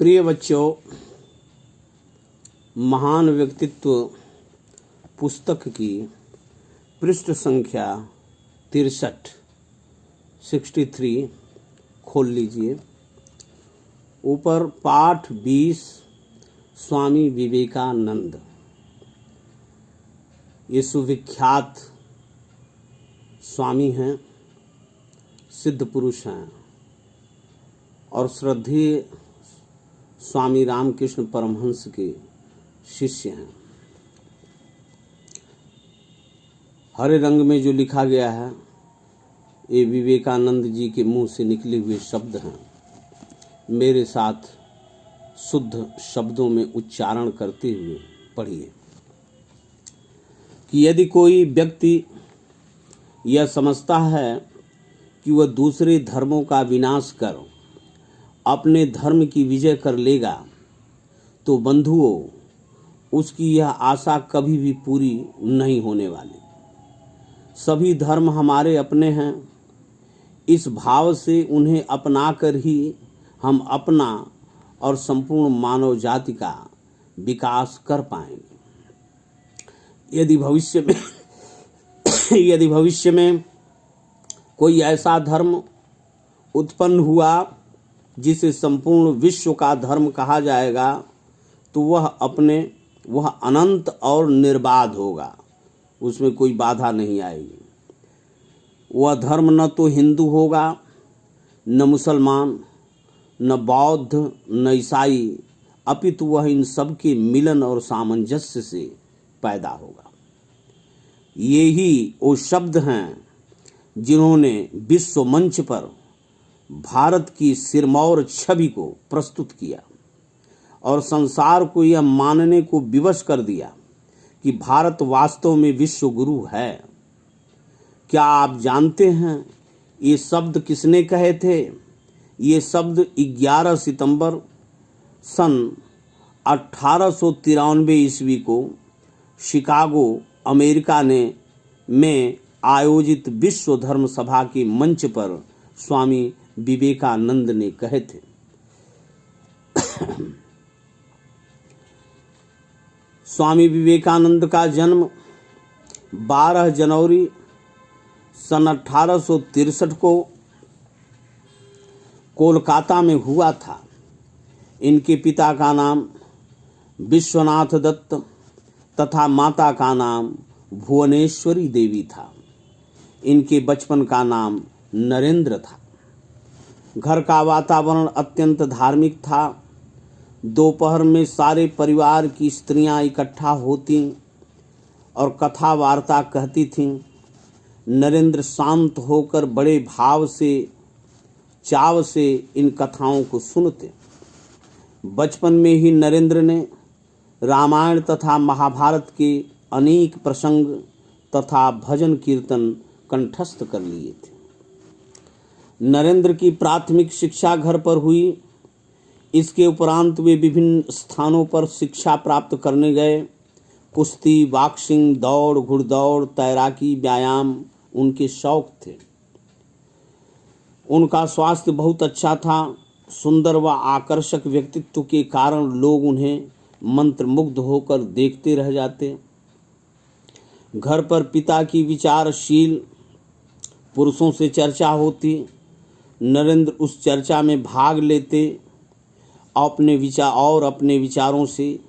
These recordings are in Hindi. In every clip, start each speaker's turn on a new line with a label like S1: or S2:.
S1: प्रिय बच्चों, महान व्यक्तित्व पुस्तक की पृष्ठ संख्या 63 खोल लीजिए। ऊपर पाठ 20 स्वामी विवेकानंद। ये सुविख्यात स्वामी हैं, सिद्ध पुरुष हैं और श्रद्धेय स्वामी रामकृष्ण परमहंस के शिष्य हैं। हरे रंग में जो लिखा गया है ये विवेकानंद जी के मुंह से निकले हुए शब्द हैं। मेरे साथ शुद्ध शब्दों में उच्चारण करते हुए पढ़िए कि यदि कोई व्यक्ति यह समझता है कि वह दूसरे धर्मों का विनाश कर अपने धर्म की विजय कर लेगा, तो बंधुओं, उसकी यह आशा कभी भी पूरी नहीं होने वाली। सभी धर्म हमारे अपने हैं। इस भाव से उन्हें अपनाकर ही हम अपना और संपूर्ण मानव जाति का विकास कर पाएंगे। यदि भविष्य में कोई ऐसा धर्म उत्पन्न हुआ जिसे संपूर्ण विश्व का धर्म कहा जाएगा, तो वह अनंत और निर्बाध होगा। उसमें कोई बाधा नहीं आएगी। वह धर्म न तो हिंदू होगा, न मुसलमान, न बौद्ध, न ईसाई, अपितु वह इन सब के मिलन और सामंजस्य से पैदा होगा। ये ही वो शब्द हैं जिन्होंने विश्व मंच पर भारत की सिरमौर छवि को प्रस्तुत किया और संसार को यह मानने को विवश कर दिया कि भारत वास्तव में विश्व गुरु है। क्या आप जानते हैं ये शब्द किसने कहे थे? ये शब्द 11 सितंबर सन 1893 ईस्वी को शिकागो, अमेरिका में आयोजित विश्व धर्म सभा के मंच पर स्वामी विवेकानंद ने कहे थे। स्वामी विवेकानंद का जन्म 12 जनवरी सन 1863 को कोलकाता में हुआ था। इनके पिता का नाम विश्वनाथ दत्त तथा माता का नाम भुवनेश्वरी देवी था। इनके बचपन का नाम नरेंद्र था। घर का वातावरण अत्यंत धार्मिक था। दोपहर में सारे परिवार की स्त्रियां इकट्ठा होती और कथा वार्ता कहती थीं। नरेंद्र शांत होकर बड़े भाव से, चाव से इन कथाओं को सुनते। बचपन में ही नरेंद्र ने रामायण तथा महाभारत के अनेक प्रसंग तथा भजन कीर्तन कंठस्थ कर लिए थे। नरेंद्र की प्राथमिक शिक्षा घर पर हुई। इसके उपरांत वे विभिन्न स्थानों पर शिक्षा प्राप्त करने गए। कुश्ती, बॉक्सिंग, दौड़, घुड़दौड़, तैराकी, व्यायाम उनके शौक थे। उनका स्वास्थ्य बहुत अच्छा था। सुंदर व आकर्षक व्यक्तित्व के कारण लोग उन्हें मंत्रमुग्ध होकर देखते रह जाते। घर पर पिता की विचारशील पुरुषों से चर्चा होती। नरेंद्र उस चर्चा में भाग लेते अपने विचारों से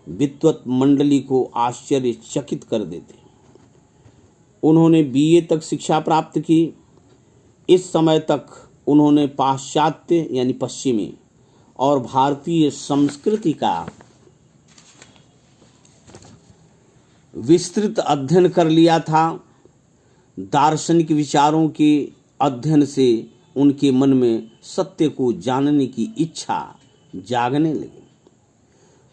S1: विद्वत मंडली को आश्चर्यचकित कर देते। उन्होंने बीए तक शिक्षा प्राप्त की। इस समय तक उन्होंने पाश्चात्य यानी पश्चिमी और भारतीय संस्कृति का विस्तृत अध्ययन कर लिया था। दार्शनिक विचारों के अध्ययन से उनके मन में सत्य को जानने की इच्छा जागने लगी।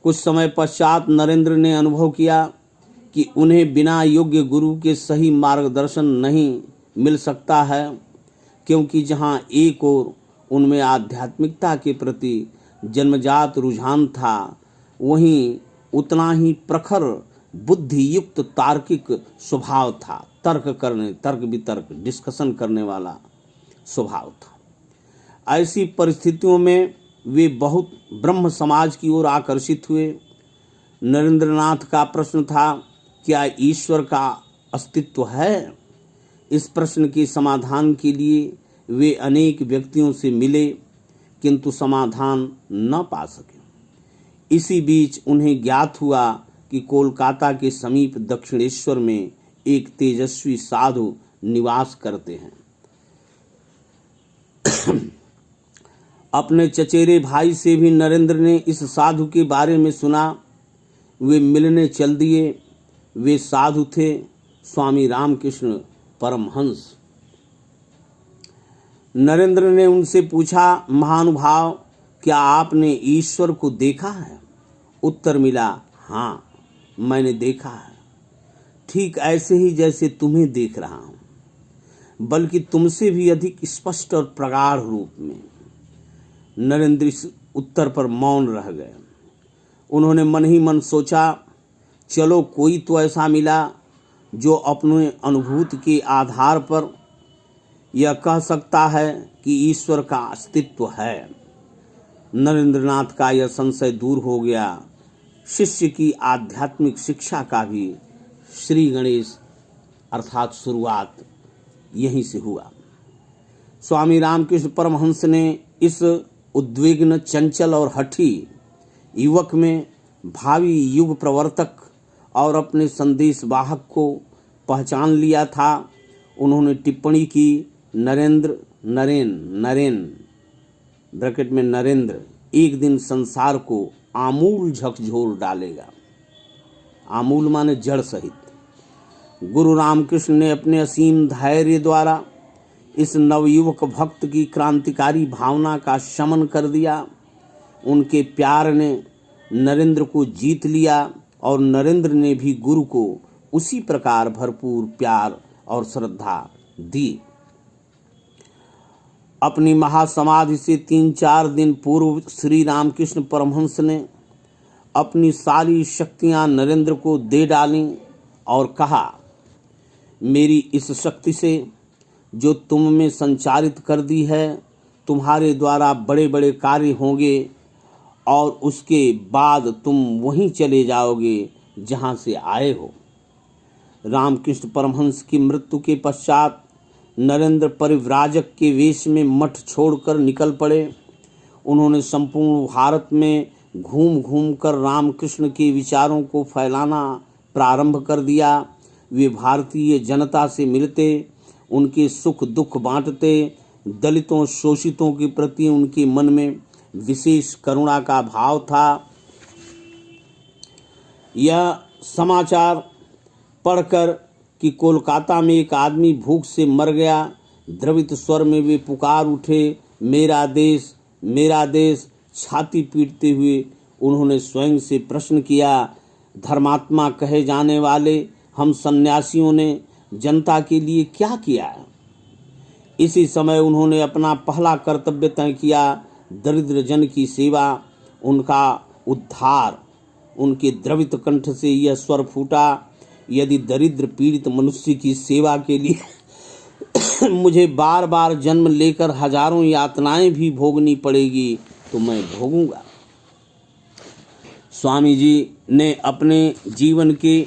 S1: कुछ समय पश्चात नरेंद्र ने अनुभव किया कि उन्हें बिना योग्य गुरु के सही मार्गदर्शन नहीं मिल सकता है, क्योंकि जहाँ एक ओर उनमें आध्यात्मिकता के प्रति जन्मजात रुझान था, वहीं उतना ही प्रखर बुद्धि युक्त तार्किक स्वभाव था। तर्क वितर्क डिस्कशन करने वाला स्वभाव था। ऐसी परिस्थितियों में वे बहुत ब्रह्म समाज की ओर आकर्षित हुए। नरेंद्रनाथ का प्रश्न था, क्या ईश्वर का अस्तित्व है? इस प्रश्न के समाधान के लिए वे अनेक व्यक्तियों से मिले, किंतु समाधान न पा सके। इसी बीच उन्हें ज्ञात हुआ कि कोलकाता के समीप दक्षिणेश्वर में एक तेजस्वी साधु निवास करते हैं। अपने चचेरे भाई से भी नरेंद्र ने इस साधु के बारे में सुना। वे मिलने चल दिए। वे साधु थे स्वामी रामकृष्ण परमहंस। नरेंद्र ने उनसे पूछा, महानुभाव, क्या आपने ईश्वर को देखा है? उत्तर मिला, हाँ, मैंने देखा है, ठीक ऐसे ही जैसे तुम्हें देख रहा हूं, बल्कि तुमसे भी अधिक स्पष्ट और प्रगाढ़ रूप में। नरेंद्र इस उत्तर पर मौन रह गए। उन्होंने मन ही मन सोचा, चलो कोई तो ऐसा मिला जो अपने अनुभूति के आधार पर यह कह सकता है कि ईश्वर का अस्तित्व है। नरेंद्रनाथ का यह संशय दूर हो गया। शिष्य की आध्यात्मिक शिक्षा का भी श्री गणेश अर्थात शुरुआत यहीं से हुआ। स्वामी रामकृष्ण परमहंस ने इस उद्विग्न, चंचल और हठी युवक में भावी युग प्रवर्तक और अपने संदेश वाहक को पहचान लिया था। उन्होंने टिप्पणी की, नरेन ब्रैकेट में नरेंद्र एक दिन संसार को आमूल झकझोर डालेगा। आमूल माने जड़ सहित। गुरु रामकृष्ण ने अपने असीम धैर्य द्वारा इस नवयुवक भक्त की क्रांतिकारी भावना का शमन कर दिया। उनके प्यार ने नरेंद्र को जीत लिया और नरेंद्र ने भी गुरु को उसी प्रकार भरपूर प्यार और श्रद्धा दी। अपनी महासमाधि से 3-4 दिन पूर्व श्री रामकृष्ण परमहंस ने अपनी सारी शक्तियां नरेंद्र को दे डालीं और कहा, मेरी इस शक्ति से जो तुम में संचारित कर दी है, तुम्हारे द्वारा बड़े बड़े कार्य होंगे और उसके बाद तुम वहीं चले जाओगे जहां से आए हो। रामकृष्ण परमहंस की मृत्यु के पश्चात नरेंद्र परिव्राजक के वेश में मठ छोड़कर निकल पड़े। उन्होंने संपूर्ण भारत में घूम घूम कर रामकृष्ण के विचारों को फैलाना प्रारंभ कर दिया। वे भारतीय जनता से मिलते, उनके सुख दुख बांटते, दलितों शोषितों के प्रति उनके मन में विशेष करुणा का भाव था। यह समाचार पढ़कर कि कोलकाता में एक आदमी भूख से मर गया, द्रवित स्वर में वे पुकार उठे, मेरा देश, मेरा देश। छाती पीटते हुए उन्होंने स्वयं से प्रश्न किया, धर्मात्मा कहे जाने वाले हम सन्यासियों ने जनता के लिए क्या किया? इसी समय उन्होंने अपना पहला कर्तव्य तय किया, दरिद्र जन की सेवा, उनका उद्धार। उनके द्रवित कंठ से यह स्वर फूटा, यदि दरिद्र पीड़ित मनुष्य की सेवा के लिए मुझे बार बार जन्म लेकर हजारों यातनाएं भी भोगनी पड़ेगी तो मैं भोगूंगा। स्वामी जी ने अपने जीवन के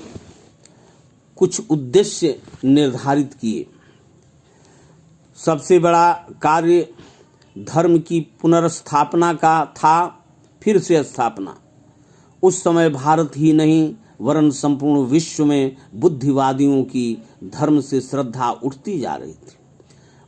S1: कुछ उद्देश्य निर्धारित किए। सबसे बड़ा कार्य धर्म की पुनर्स्थापना का था, फिर से स्थापना। उस समय भारत ही नहीं वरन संपूर्ण विश्व में बुद्धिवादियों की धर्म से श्रद्धा उठती जा रही थी।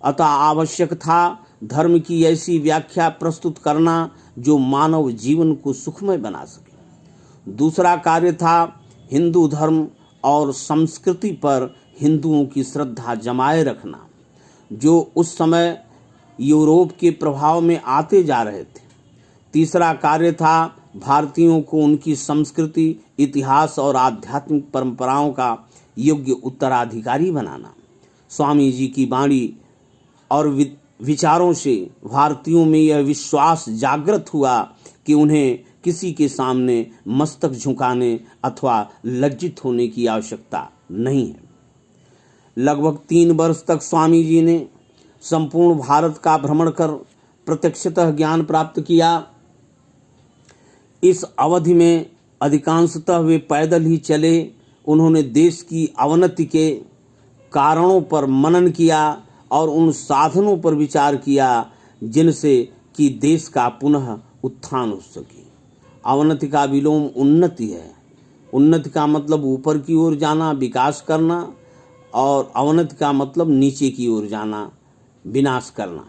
S1: अतः आवश्यक था धर्म की ऐसी व्याख्या प्रस्तुत करना जो मानव जीवन को सुखमय बना सके। दूसरा कार्य था हिंदू धर्म और संस्कृति पर हिंदुओं की श्रद्धा जमाए रखना, जो उस समय यूरोप के प्रभाव में आते जा रहे थे। तीसरा कार्य था भारतीयों को उनकी संस्कृति, इतिहास और आध्यात्मिक परंपराओं का योग्य उत्तराधिकारी बनाना। स्वामी जी की वाणी और विचारों से भारतीयों में यह विश्वास जागृत हुआ कि उन्हें किसी के सामने मस्तक झुकाने अथवा लज्जित होने की आवश्यकता नहीं है। लगभग 3 वर्ष तक स्वामी जी ने संपूर्ण भारत का भ्रमण कर प्रत्यक्षतः ज्ञान प्राप्त किया। इस अवधि में अधिकांशतः वे पैदल ही चले। उन्होंने देश की अवनति के कारणों पर मनन किया और उन साधनों पर विचार किया जिनसे कि देश का पुनः उत्थान हो सके। अवनति का विलोम उन्नति है। उन्नति का मतलब ऊपर की ओर जाना, विकास करना, और अवनति का मतलब नीचे की ओर जाना, विनाश करना।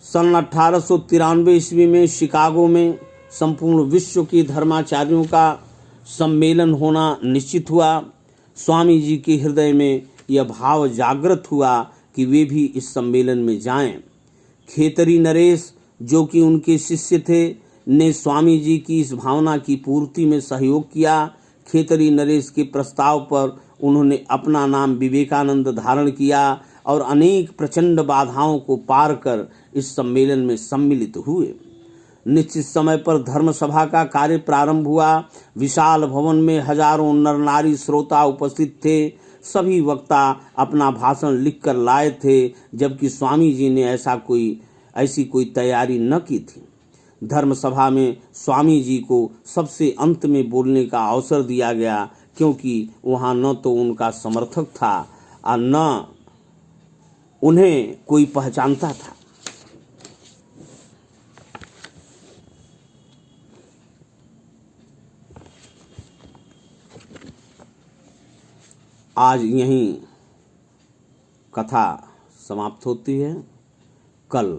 S1: सन 1893 ईस्वी में शिकागो में संपूर्ण विश्व के धर्माचार्यों का सम्मेलन होना निश्चित हुआ। स्वामी जी के हृदय में यह भाव जागृत हुआ कि वे भी इस सम्मेलन में जाएं। खेतरी नरेश, जो कि उनके शिष्य थे, ने स्वामी जी की इस भावना की पूर्ति में सहयोग किया। खेतरी नरेश के प्रस्ताव पर उन्होंने अपना नाम विवेकानंद धारण किया और अनेक प्रचंड बाधाओं को पार कर इस सम्मेलन में सम्मिलित हुए। निश्चित समय पर धर्म सभा का कार्य प्रारंभ हुआ। विशाल भवन में हजारों नर नारी श्रोता उपस्थित थे। सभी वक्ता अपना भाषण लिखकर लाए थे, जबकि स्वामी जी ने ऐसी कोई तैयारी न की थी। धर्म सभा में स्वामी जी को सबसे अंत में बोलने का अवसर दिया गया, क्योंकि वहां न तो उनका समर्थक था और न उन्हें कोई पहचानता था। आज यहीं कथा समाप्त होती है। कल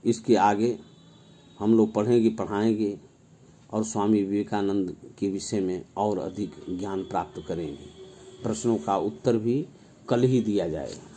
S1: इसके आगे हम लोग पढ़ाएंगे और स्वामी विवेकानंद के विषय में और अधिक ज्ञान प्राप्त करेंगे। प्रश्नों का उत्तर भी कल ही दिया जाएगा।